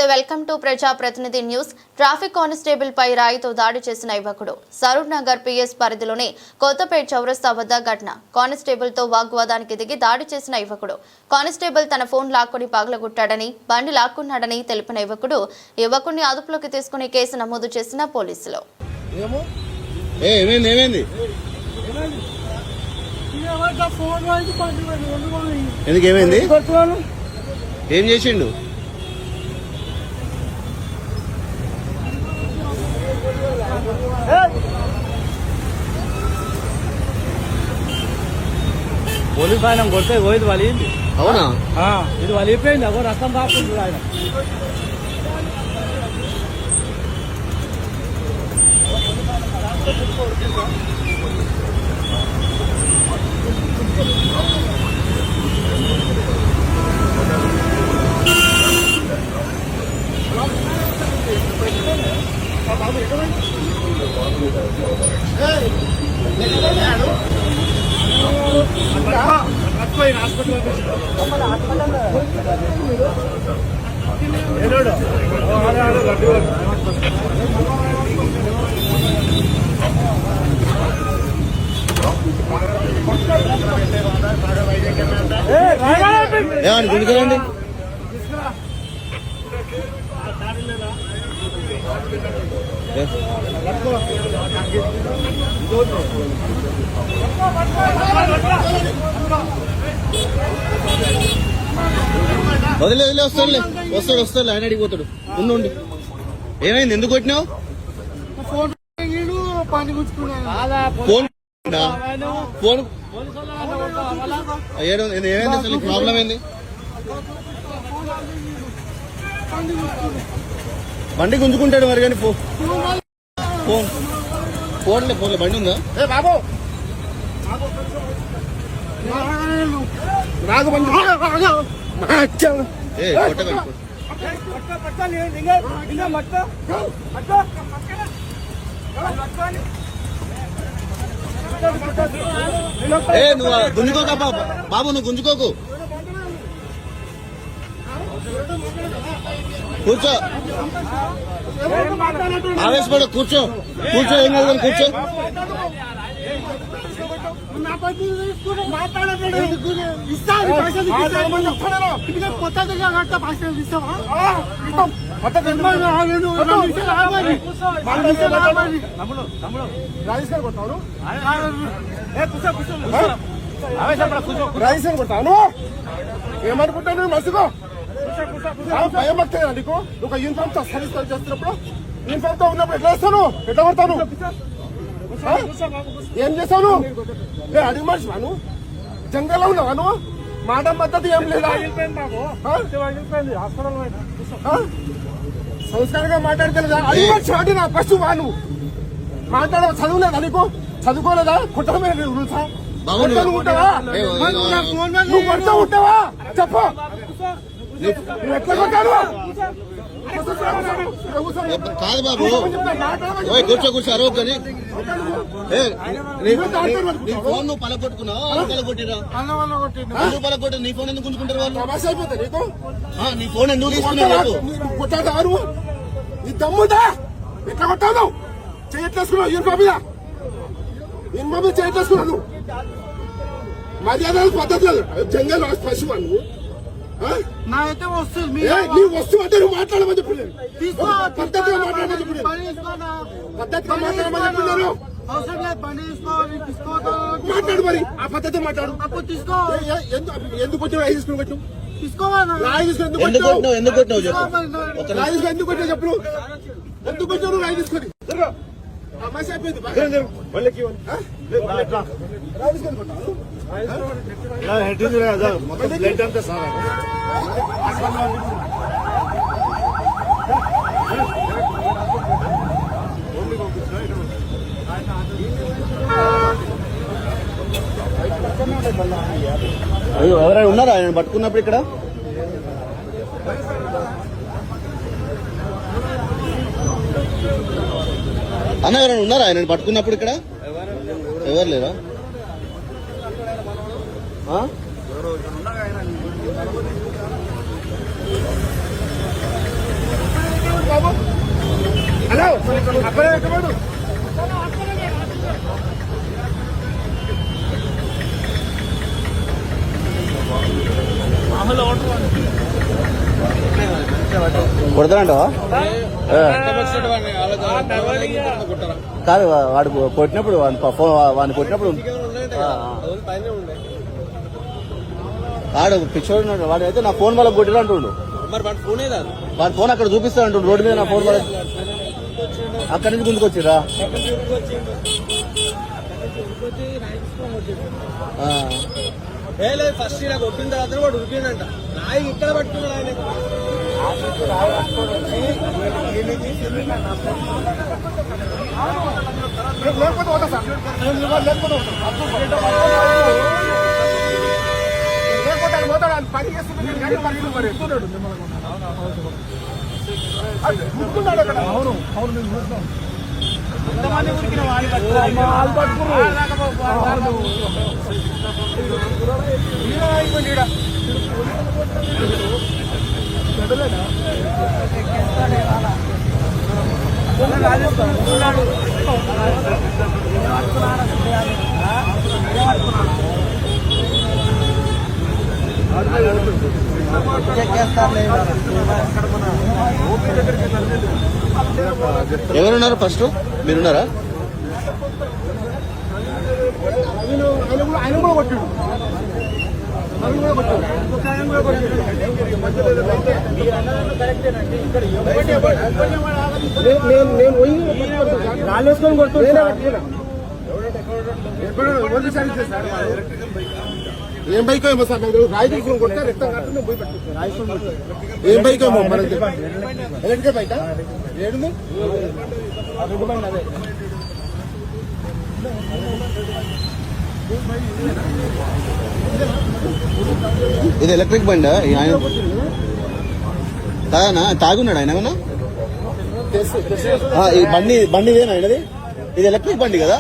నమస్తే welcome to ప్రజా ప్రతినిధి న్యూస్. ట్రాఫిక్ కానిస్టేబుల్ పై రాయితో దాడి చేసిన యువకుడు. సరూర్ నగర్ పిఎస్ పరిధిలోని కొత్తపేట చౌరస్తా వద్ద ఘటన. కానిస్టేబుల్ తో వాగ్వాదానికి దిగి దాడి చేసిన యువకుడు. కానిస్టేబుల్ తన ఫోన్ లాక్కొని పగలగొట్టాడని, బండి లాక్కున్నాడని తెలిపిన యువకుడిని అదుపులోకి తీసుకుని కేసు నమోదు చేసిన పోలీసులు. ఏం చేసిండు? పోలీసు ఆయన కొడితే పోయింది వలిగింది. అవునా? ఇది వలిగిపోయింది. అగో రక్తం కాకుండా ఆయన గుడికలండి. వదిలే వస్తాడులే, వస్తాడు ఆయన అడిగిపోతాడు. ఉండు. ఏమైంది? ఎందుకు కొట్టినావు? ఫోన్ ఏమైంది? అసలు ప్రాబ్లం ఏంది? బండి గుంజుకుంటాడు మరి, కానీ ఫోన్లే బండి ఉందా? నువ్వు గుంజుకోక బాబు, నువ్వు గుంజుకోకు. కూర్చో, ఆవేశపడ, కూర్చో. ఏం కాదు, కూర్చో. రాజేశ్వరి కొడతాను ఏమనుకుంటాను? మస్తుకో భయం పడుతుంది నీకు. ఒక యూనిఫామ్ సర్వీస్ చేస్తున్నప్పుడు, యూనిఫామ్ తో ఉన్నప్పుడు ఎట్లా కొడతాను? ఏం చేస్తాను? అడిగి మనిషి వాను జంగల్లో ఉన్నావా నువ్వు? మాట మద్దతు ఏం లేదా? సంస్కారంగా మాట్లాడగలదా? అడిగి మనిషి వాడి నా ఫస్ట్ వాను మాట్లాడ. చదువులేదా నీకు? చదువుకోలేదా? కుటుంబమే ఉంటావా? నువ్వు కొడుతూ ఉంటావా? చెప్పు. ఎట్లా కొట్టాను? కాదు బాబు, కూర్చో అరవద్దని. నీ ఫోన్ నువ్వు పలగొట్టుకున్నావు, పలగొట్టిరా? పలగొట్టి నీ ఫోన్ ఎందుకు గుంజుకుంటారు వాళ్ళు? నీ ఫోన్ ఎందుకు తీసుకున్నారు? కొట్టాడు నీ దమ్ముదా? ఎట్లా కొట్టావు? చేయట్లేసుకున్నావు యూనిఫామ్ మీద చేయట్లేసుకున్నాను. మర్యాద పద్ధతి లేదు. జంగల్ పశువు నువ్వు. నాకైతే వస్తుంది. నీ వస్తువు అంటే నువ్వు మాట్లాడమని చెప్పలేదు. పద్ధతిగా మాట్లాడమని చెప్పలేదు. పద్ధతిగా మాట్లాడమని చెప్పలేదు. మాట్లాడు మరి, ఆ పద్ధతి మాట్లాడు. ఎందుకు వచ్చావు? రాయి తీసుకుని పెట్టు. రాయి తీసుకుని ఎందుకు వచ్చావు? ఎందుకు కొట్టావు చెప్పు. ఎందుకు వచ్చావు రాయి తీసుకొని? మనిషి అయిపోయింది. ఎవరైనా ఉన్నారా ఆయన పట్టుకున్నప్పుడు ఇక్కడ? అన్న ఎవరైనా ఉన్నారా ఆయన పట్టుకున్నప్పుడు ఇక్కడ? ఎవరు లేరా? బాబు హలో అక్కడ ఎక్కడు కొడతానంటావా కాదు వాడు కొట్టినప్పుడు వాడిని కొట్టినప్పుడు వాడు పిచ్చోడు ఉన్నాడు. వాడు అయితే నా ఫోన్ వాళ్ళకి కొట్టిరు అంటుండు. వాడి ఫోన్ అక్కడ చూపిస్తా అంటుండు రోడ్డు మీద. నా ఫోన్ వాళ్ళకి అక్కడి నుంచి గుంజుకొచ్చిరా. ఫస్ట్ ఇలా కొట్టిన తర్వాత వాడు ఉరికిండంట. నాయి ఇక్కడ పట్టుకున్నాడు ఆయన. లేకపోతే పోతా సార్ లేకపోతే పోతాడు ఆయన పని చేస్తున్నాడు అక్కడ. అవును అవును మేము చూస్తాం. ఎంతమంది ఉరికిన వాళ్ళు ఎవరున్నారు ఫస్ట్? మీరున్నారా? ఆయన కూడా కొట్టాడు. నేను పోయి రాళ్ళేసుకొని కొడుతున్నా. ఏం బైక్ ఏమో సార్ నాకు రాయి తీసుకొని కొడితే రక్తం కట్టు పోయి పెట్టుకుంటాను. ఏం బైక్ ఏమో మనకి ఎలక్ట్రికల్ బైక్ ఏడుంది ఇది ఎలక్ట్రిక్ బండి. ఆయన తాగానా? తాగున్నాడు ఆయన ఏమన్నా? ఈ బండి ఇదేనా ఆయనది? ఇది ఎలక్ట్రిక్ బండి కదా?